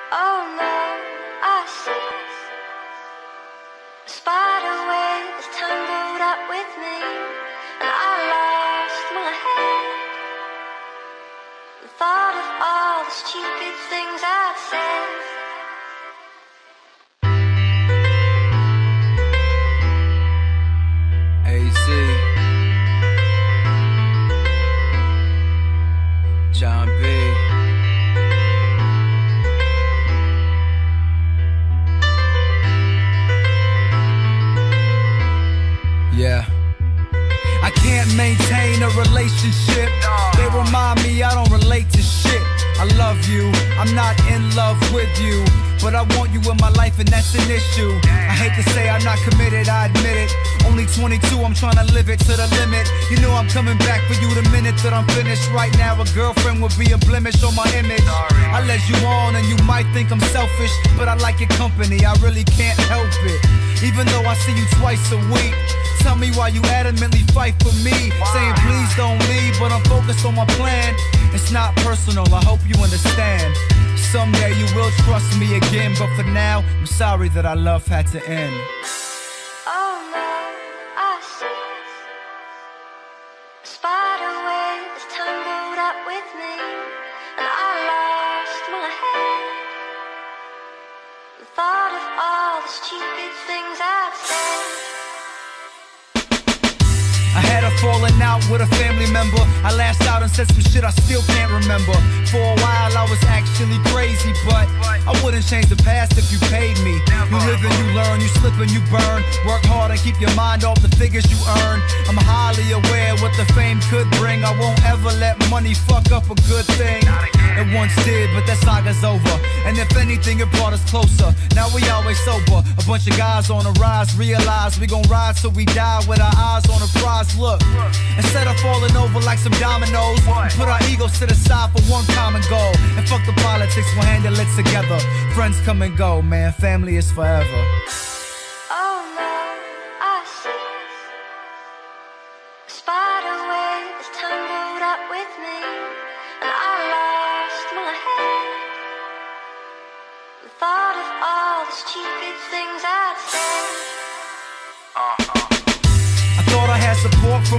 Oh no, I see a spider web is tangled up with me, and I lost my head. The thought of all the stupid things I've said. AZ, John B. Yeah. I can't maintain a relationship. They remind me I don't relate to shit. I love you, I'm not in love with you, but I want you in my life and that's an issue. I hate to say I'm not committed, I admit it. Only 22, I'm trying to live it to the limit. You know I'm coming back for you the minute that I'm finished. Right now a girlfriend would be a blemish on my image. I let you on and you might think I'm selfish, but I like your company, I really can't help it. Even though I see you twice a week, tell me why you adamantly fight for me. Saying please don't leave, but I'm focused on my plan. It's not personal, I hope you understand. Someday you will trust me again, but for now, I'm sorry that our love had to end. Oh no, I see a spider web is tangled up with me, and I lost my head. The thought of all the stupid things I've said. I had a falling out with a family member. I lashed out and said some shit I still can't remember. For a while I was actually crazy, but I wouldn't change the past if you paid me. You live and you learn, you slip and you burn. Work hard and keep your mind off the figures you earn. I'm highly aware what the fame could bring. I won't ever let money fuck up a good thing. It once did, but that saga's over. And if anything, it brought us closer. Now we always sober. A bunch of guys on the rise, realize we gon' ride till we die with our eyes on the prize. Look, instead of falling over like some dominoes, we put our egos to the side for one common goal. And fuck the politics, we'll handle it together. Friends come and go, man, family is forever. Oh no, I see a spider web is tangled up with me, and I lost my head. The thought of all the stupid things I've said. I thought I had support from